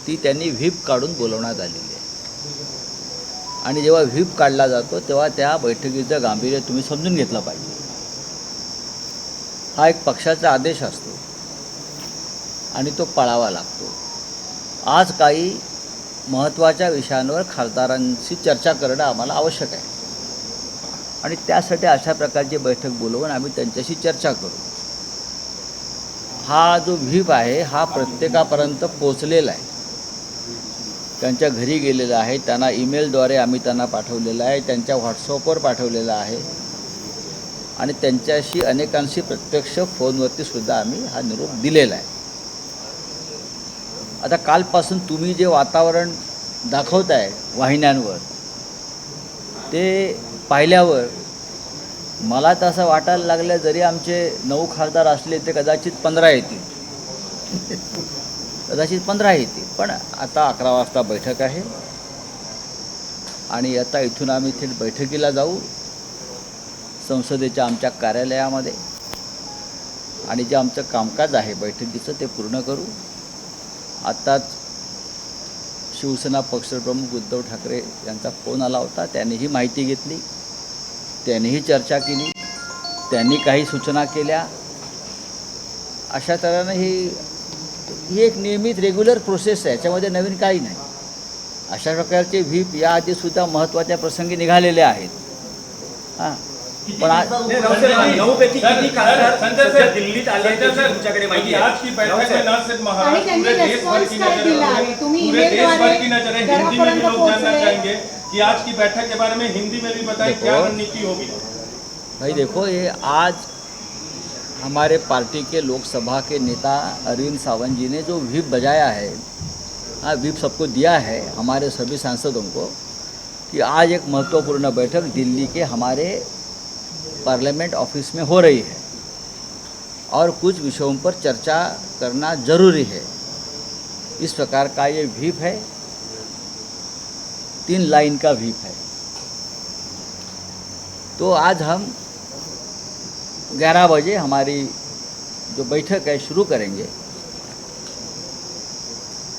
ती त्यांनी व्हीप काढून बोलवण्यात आलेली आहे. आणि जेव्हा व्हीप काढला जातो तेव्हा त्या बैठकीचं गांभीर्य तुम्ही समजून घेतलं पाहिजे. हा एक पक्षाचा आदेश असतो आणि तो पाळावा लागतो. आज काही महत्त्वाच्या विषयांवर खासदारांशी चर्चा करणं आम्हाला आवश्यक आहे आणि त्यासाठी अशा प्रकारची बैठक बोलवून आम्ही त्यांच्याशी चर्चा करू. हा जो व्हीप आहे हा प्रत्येकापर्यंत पोचलेला आहे, त्यांच्या घरी गेलेला आहे, त्यांना ईमेलद्वारे आम्ही त्यांना पाठवलेला आहे, त्यांच्या व्हॉट्सअपवर पाठवलेला आहे आणि त्यांच्याशी अनेकांशी प्रत्यक्ष फोनवरती सुद्धा आम्ही हा निरोप दिलेला आहे. आता कालपासून तुम्ही जे वातावरण दाखवताय वाहिन्यांवर ते पाहिल्यावर मला तर असं वाटायला लागलं जरी आमचे 9 खासदार असले ते कदाचित 15 येतील, कदाचित 15 येतील. पण आता 11 वाजता बैठक आहे आणि आता इथून आम्ही थेट बैठकीला जाऊ संसदेच्या आमच्या कार्यालयामध्ये आणि जे आमचं कामकाज आहे बैठकीचं ते पूर्ण करू. आत्ताच शिवसेना पक्षप्रमुख उद्धव ठाकरे यांचा फोन आला होता, त्यांनीही माहिती घेतली, त्यांनीही चर्चा केली, त्यांनी काही सूचना केल्या. अशा तऱ्हेनं ही एक नियमित रेग्युलर प्रोसेस आहे, याच्यामध्ये नवीन काही नाही. अशा प्रकारचे व्हीप याआधीसुद्धा महत्त्वाच्या प्रसंगी निघालेले आहेत. हां पण आज दिल्लीत आले तुमच्याकडे माहिती आहे आज की बैठक में न सिर्फ महाराष्ट्र पूरे देश भर की नजर है, पूरे देश भर की नजर है. हिंदी में भी लोग जानना चाहेंगे कि आज की बैठक के बारे में हिंदी में भी बताएं क्या रणनीति होगी. भाई देखो, ये आज हमारे पार्टी के लोकसभा के नेता अरविंद सावंत जी ने जो व्हीप बजाया है, हाँ व्हीप सबको दिया है हमारे सभी सांसदों को कि आज एक महत्वपूर्ण बैठक दिल्ली के हमारे पार्लियामेंट ऑफिस में हो रही है और कुछ विषयों पर चर्चा करना जरूरी है. इस प्रकार का ये व्हीप है, 3 लाइन का व्हीप है. तो आज हम 11 बजे हमारी जो बैठक है शुरू करेंगे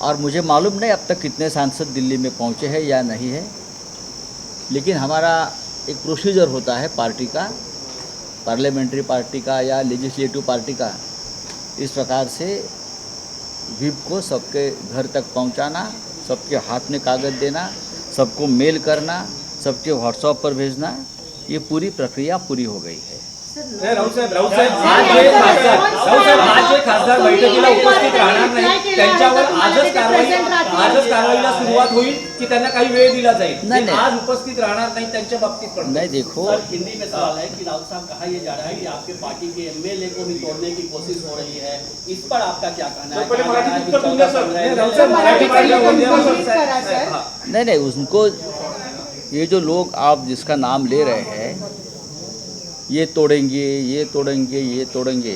और मुझे मालूम नहीं अब तक कितने सांसद दिल्ली में पहुंचे हैं या नहीं है, लेकिन हमारा एक प्रोसीजर होता है पार्टी का, पार्लियामेंट्री पार्टी का या लेजिस्लेटिव पार्टी का. इस प्रकार से व्हीप को सबके घर तक पहुंचाना, सबके हाथ में कागज़ देना, सबको मेल करना, सबके व्हाट्सएप पर भेजना, ये पूरी प्रक्रिया पूरी हो गई है. राऊत साहेब आज जे खासदार बैठकीला उपस्थित राहणार नाही त्यांच्यावर आजच कारवाईला सुरुवात होईल की त्यांना काही वेळ दिला जाईल. नहीं आज उपस्थित राहणार नाही त्यांच्या बाबतीत पण नहीं. देखो हिंदी में सवाल है कि राउत साहब कहा यह जा रहा है कि आपके पार्टी के एमएलए को भी तोड़ने की कोशिश हो रही है, इस पर आपका क्या कहना है? नहीं, उनको ये जो लोग आप जिसका नाम ले रहे हैं ये तोड़ेंगे, ये तोड़ेंगे, ये तोड़ेंगे,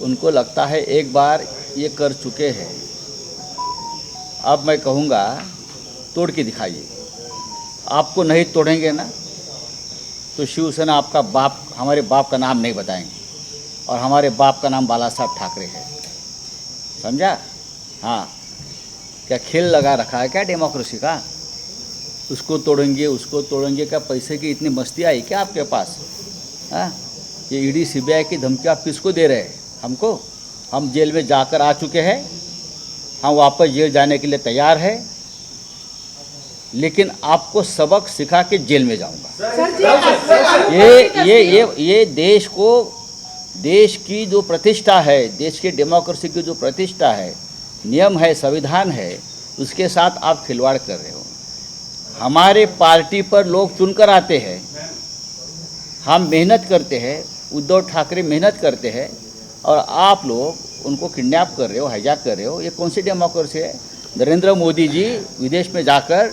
उनको लगता है एक बार ये कर चुके हैं. अब मैं कहूँगा तोड़ के दिखाइए. आपको नहीं तोड़ेंगे ना तो शिवसेना आपका बाप, हमारे बाप का नाम नहीं बताएंगे और हमारे बाप का नाम बाला साहब ठाकरे है. समझा? हाँ, क्या खेल लगा रखा है क्या डेमोक्रेसी का? उसको तोड़ेंगे, उसको तोड़ेंगे, क्या पैसे की इतनी मस्ती आई क्या आपके पास? हाँ, ये ईडी सीबीआई की धमकी आप किसको दे रहे हैं? हमको. हम जेल में जाकर आ चुके हैं, हम वापस जेल जाने के लिए तैयार है, लेकिन आपको सबक सिखा के जेल में जाऊंगा. ये देश को, देश की जो प्रतिष्ठा है, देश के डेमोक्रेसी की जो प्रतिष्ठा है, नियम है, संविधान है, उसके साथ आप खिलवाड़ कर रहे हो. हमारे पार्टी पर लोग चुनकर आते हैं, हम मेहनत करते हैं, उद्धव ठाकरे मेहनत करते हैं और आप लोग उनको किडनैप कर रहे हो, हाईजैक कर रहे हो. ये कौन सी डेमोक्रेसी है? नरेंद्र मोदी जी विदेश में जाकर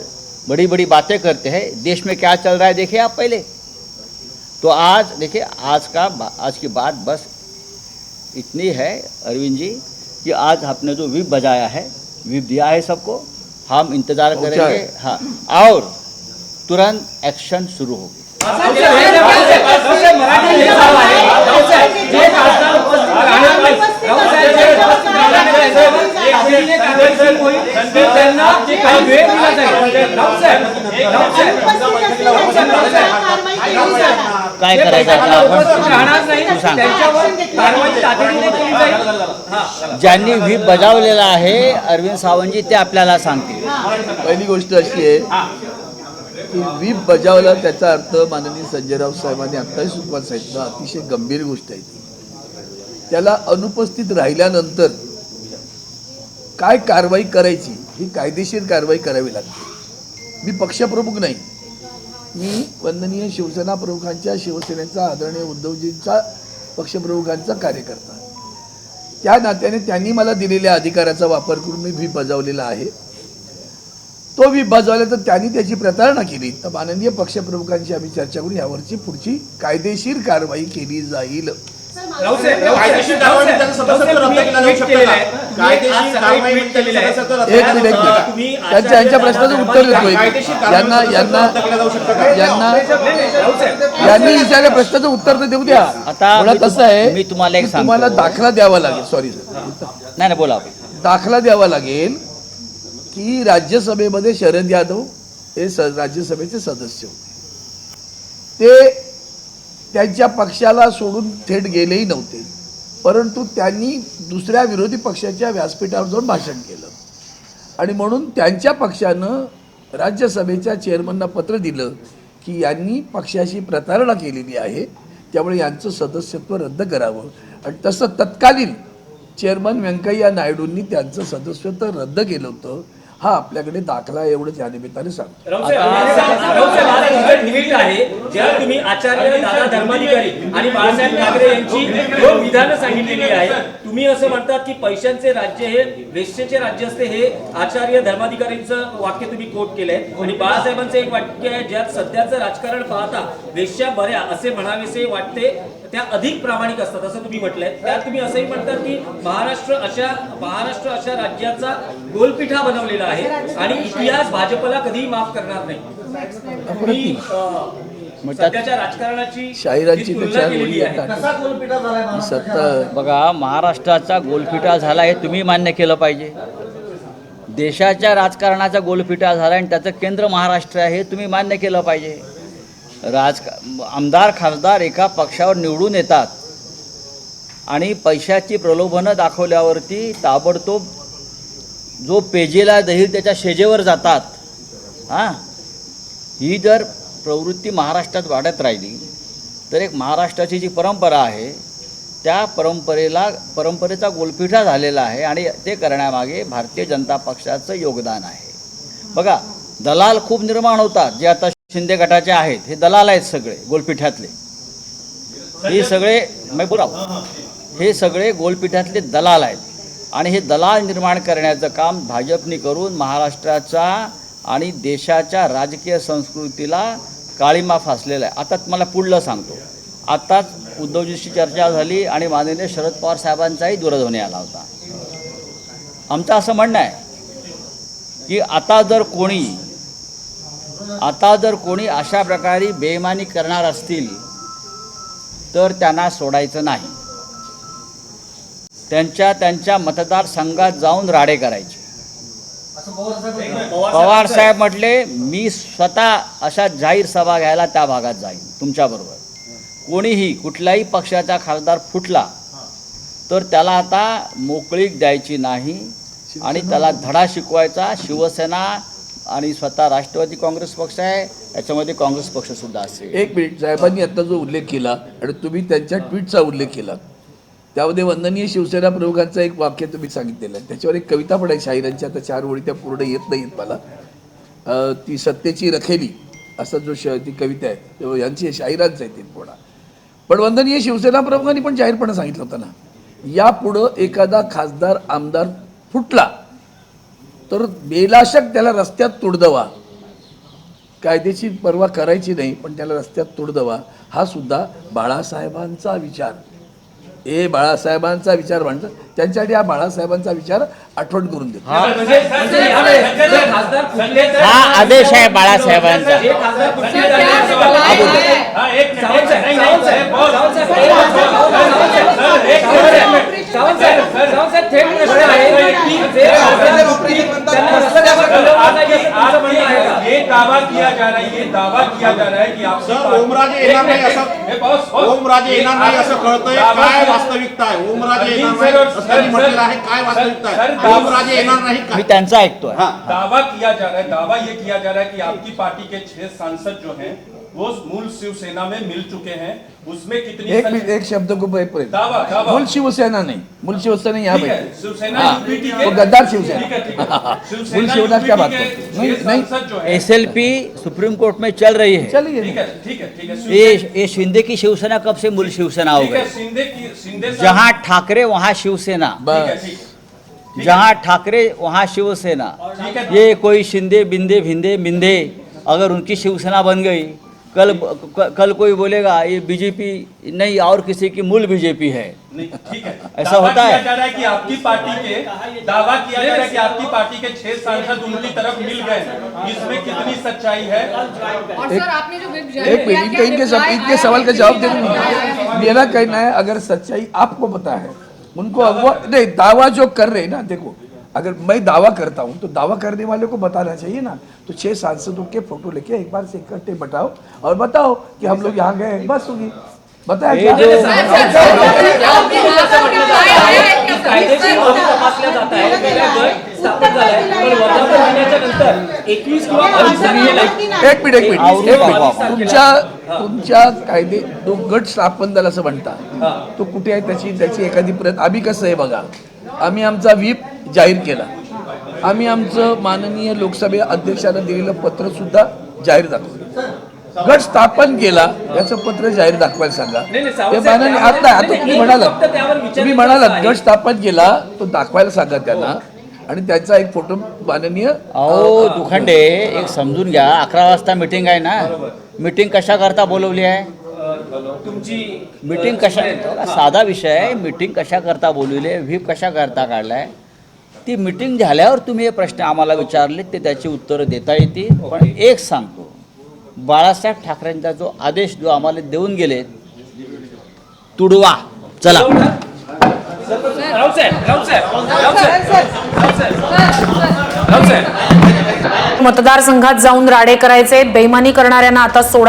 बड़ी बड़ी बातें करते हैं, देश में क्या चल रहा है देखिए आप पहले. तो आज देखिए, आज की बात बस इतनी है अरविंद जी कि आज आपने जो व्हीप बजाया है, व्हीप दिया है सबको, हम इंतजार करेंगे. हाँ, और तुरंत एक्शन शुरू होगी. मराठी तातडीने कारवाई सुरू होईल. त्यांना काही वेळ दिला जाईल. राऊत साहेब, काय करायचं आता उपस्थित आपण? राहणार नाही. तू सांग. त्यांच्यावर कारवाई तातडीने केली जाईल. ज्यांनी व्हीप बजावलेला आहे अरविंद सावंतजी ते आपल्याला सांगतील. पहिली गोष्ट अशी आहे की व्हीप बजावला त्याचा अर्थ माननीय संजय राऊत साहेबांनी आत्ताही सुरुवात सांगितलं अतिशय गंभीर गोष्ट आहे ती. त्याला अनुपस्थित राहिल्यानंतर काय कारवाई करायची ही कायदेशीर कारवाई करावी लागते. मी पक्षप्रमुख नाही, मी वंदनीय शिवसेना प्रमुखांच्या शिवसेनेचा आदरणीय उद्धवजींचा पक्षप्रमुखांचा कार्यकर्ता. त्या नात्याने त्यांनी मला दिलेल्या अधिकाराचा वापर करून मी व्हीप बजावलेला आहे. तो व्हीप बजावला तर त्यांनी त्याची प्रतारणा केली तर माननीय पक्षप्रमुखांशी आम्ही चर्चा करून यावरची पुढची कायदेशीर कारवाई केली जाईल. राऊत साहेब, कायदेशीर कारवाई त्यांचं सदस्यत्व रद्द केलं जाऊ शकतं का? कायदेशीर कारवाई म्हणजे त्यांचं सदस्यत्व रद्द एक मिनिट त्यांच्या प्रश्नाचं उत्तर देतोय. यांनी विचारल्या प्रश्नाचं उत्तर तर देऊ द्या. आता मुळात कसं आहे मी तुम्हाला एक की तुम्हाला सांगतो. दाखला द्यावा लागेल. सॉरी सर, नाही बोला. दाखला द्यावा लागेल की राज्यसभेमध्ये शरद यादव हे राज्यसभेचे सदस्य होते. ते त्यांच्या पक्षाला सोडून थेट गेलेही नव्हते, परंतु त्यांनी दुसऱ्या विरोधी पक्षाच्या व्यासपीठावर जाऊन भाषण केलं आणि म्हणून त्यांच्या पक्षानं राज्यसभेच्या चेअरमनना पत्र दिलं की यांनी पक्षाशी प्रतारणा केलेली आहे, त्यामुळे यांचं सदस्यत्व रद्द करावं. आणि तसं तत्कालीन चेअरमन व्यंकय्या नायडूंनी त्यांचं सदस्यत्व रद्द केलं होतं. हा आपल्याकडे दाखला एवढंच या निमित्ताने सांगतो. राऊत साहेब, आज एक ट्विट आहे ज्यात तुम्ही आचार्य दादा धर्माधिकारी आणि बाळासाहेब ठाकरे यांची दोन विधानं सांगितलेली आहे. तुम्ही असं म्हणतात की पैशांचे राज्य हे वेश्येचे राज्य असते, हे आचार्य धर्माधिकारींचं वाक्य तुम्ही कोट केलंय. आणि बाळासाहेबांचं एक वाक्य आहे ज्यात सध्याचं राजकारण पाहता वेश्या बऱ्या असे म्हणावेसे वाटते त्या अधिक प्रामाणिक असतात असं तुम्ही म्हटलंय. त्यात तुम्ही असंही म्हणतात की महाराष्ट्र अशा राज्याचा गोलपिठा बनवलेला आहे आणि इतिहास भाजपला कधीही माफ करणार नाही. तुम्ही सध्याच्या राजकारणाची शाहिरांची तुलना त्याच्या केलेली आहे. ही सत्ता बघा, महाराष्ट्राचा गोलपिठा झाला हे तुम्ही मान्य केलं पाहिजे. देशाच्या राजकारणाचा गोलपिठा झाला आणि त्याचं केंद्र महाराष्ट्र आहे हे तुम्ही मान्य केलं पाहिजे. आमदार खासदार एका पक्षावर निवडून येतात आणि पैशाची प्रलोभनं दाखवल्यावरती ताबडतोब जो पेजेला दहील त्याच्या शेजेवर जातात. हां, ही जर प्रवृत्ती महाराष्ट्रात वाढत राहिली तर एक महाराष्ट्राची जी परंपरा आहे त्या परंपरेचा गोलपिठा झालेला आहे आणि ते करण्यामागे भारतीय जनता पक्षाचं योगदान आहे. बघा, दलाल खूप निर्माण होतात जे आता शिंदे गटाचे आहेत. हे दलाल आहेत सगळे गोलपिठातले. हे सगळे हे सगळे गोलपिठातले दलाल आहेत आणि हे दलाल निर्माण करण्याचं काम भाजपने करून महाराष्ट्राचा आणि देशाच्या राजकीय संस्कृतीला काळिमा फासलेला आहे. आता तुम्हाला पुढलं सांगतो. आत्ताच उद्धवजीशी चर्चा झाली आणि माननीय शरद पवार साहेबांचाही दूरध्वनी आला होता. आमचं असं म्हणणं आहे की आता जर कोणी अशा प्रकारे बेईमानी करणार असतील तर त्यांना सोडायचं नाही. त्यांच्या मतदारसंघात जाऊन राडे करायचे. पवार साहेब म्हटले मी स्वतः अशा जाहीर सभा घ्यायला त्या भागात जाईन तुमच्याबरोबर. कोणीही कुठल्याही पक्षाचा खासदार फुटला तर त्याला आता मोकळीक द्यायची नाही आणि त्याला धडा शिकवायचा. शिवसेना आणि स्वतः राष्ट्रवादी काँग्रेस पक्ष आहे, याच्यामध्ये काँग्रेस पक्षसुद्धा असेल. एक मिनिट, साहेबांनी आता जो उल्लेख केला आणि तुम्ही त्यांच्या ट्विटचा उल्लेख केला त्यामध्ये वंदनीय शिवसेना प्रमुखांचं एक वाक्य तुम्ही सांगितलेलं आहे. त्याच्यावर एक कविता पण आहे शाहिरांची. आता 4 ओळी त्या पूर्ण येत नाहीत मला. ती सत्तेची रखेली असं ती कविता आहे यांची शाहिरांचं आहे ते पूर्ण. पण वंदनीय शिवसेना प्रमुखांनी पण जाहीरपणे सांगितलं होतं ना, यापुढं एखादा खासदार आमदार फुटला तर बेलाशक त्याला रस्त्यात तुडदवा, कायदेची पर्वा करायची नाही पण त्याला रस्त्यात तुडदवा. हा सुद्धा बाळासाहेबांचा विचार. बाळासाहेबांचा विचार म्हणतात. त्यांच्यासाठी हा बाळासाहेबांचा विचार आठवण करून देतो. हा आदेश आहे बाळासाहेबांचा. सावंत साहेब थेट प्रश्न आहे की जे त्यांना रस्त्यावर आज ये दावा किया जा रहा है कि आपकी सर ओमराजे येणार नाही असं ओमराजे येणार नाही असं कळतंय. काय वास्तविकता आहे? ओमराजे येणार नाही असं त्यांनी म्हटलेलं आहे. काय वास्तविकता आहे? ओमराजे येणार नाही मी काय? त्यांचा ऐकतोय. दावा किया जा रहा है, दावा ये किया जा रहा है कि आपकी पार्टी के 6 सांसद जो हैं वो मूल शिवसेना में मिल चुके हैं. उसमें कितनी एक मिनट, एक शब्द को दावा. मूल शिवसेना नहीं, मूल शिवसेना यहाँ ठीक है, बैठे, शिवसेना हाँ, यूपीटी वो के गद्दार शिवसेना. ठीक है, ठीक है. मूल शिवसेना क्या बात करते हैं? नहीं, नहीं. सांसद जो है एसएलपी सुप्रीम कोर्ट में चल रही है. चलिए ठीक है, ठीक है, ठीक है. ये शिंदे की शिवसेना कब से मूल शिवसेना हो ठीक है, गई? शिंदे जहां ठाकरे वहां शिवसेना, ठीक है, बस. ठीक है. जहां ठाकरे वहां शिवसेना. ठीक है. ये कोई शिंदे बिंदे भिंदे मिंदे अगर उनकी शिवसेना बन गई, कल कोई बोलेगा ये बीजेपी नहीं और किसी की मूल बीजेपी है. नहीं, ठीक है. ऐसा दावा होता है? किया जा रहा है कि आपकी पार्टी के दावा किया जा रहा है कि आपकी पार्टी के 6 सांसद उनकी तरफ मिल गए. इसमें कितनी सच्चाई है? और सर आपने जो whip जारी एक किया, मिनट, क्या इनके सवाल का जवाब दे दूंगा. मेरा कहना है अगर सच्चाई आपको पता है, उनको अगवा नहीं, दावा जो कर रहे हैं ना, देखो अगर मैं दावा करता हूं तो दावा करने वाले को बताना चाहिए ना. तो 6 सांसदों के फोटो लेके एक बार से इकट्ठे बताओ और बताओ कि हम लोग यहाँ गए, बस होगी. बताया क्या? कायदेशीर बाबी तपासल्या जात आहे. गट स्थापन झालाय, पण वर्धापन दिनाच्या नंतर 21 किंवा 22 तारखेला एक मिनिट तुमच्या कायदे तो गट स्थापन झाला असं म्हणता, तो कुठे आहे? त्याची एखादी प्रत. आम्ही कसं आहे बघा, आम्ही आमचा व्हीप जाहीर केला, आम्ही आमचं माननीय लोकसभे अध्यक्षांना दिलेलं पत्र सुद्धा जाहीर दाखवलं. गट स्थापन केला याचं पत्र जाहीर दाखवायला सांगा. ते माननीय आता तुम्ही म्हणालात गट स्थापन केला तो दाखवायला सांगा त्यांना, आणि त्याचा एक फोटो माननीय अहो दुखंडे, एक समजून घ्या, 11 वाजता मीटिंग आहे ना. मीटिंग कशा करता बोलवली आहे? तुमची मीटिंग कशा, साधा विषय आहे. मीटिंग कशा करता बोलवली आहे, व्हीप कशा करता काढलाय? ती मीटिंग झाल्यावर तुम्ही हे प्रश्न आम्हाला विचारले ते त्याची उत्तरं देता येतील. पण एक सांगतो, बाळासाहेब ठाकरेंचा जो आदेश जो आम्हाला देऊन गेले, तुडवा चला. मतदारसंघात जाऊन राडे करायचे, बेईमानी करणाऱ्यांना आता सोडा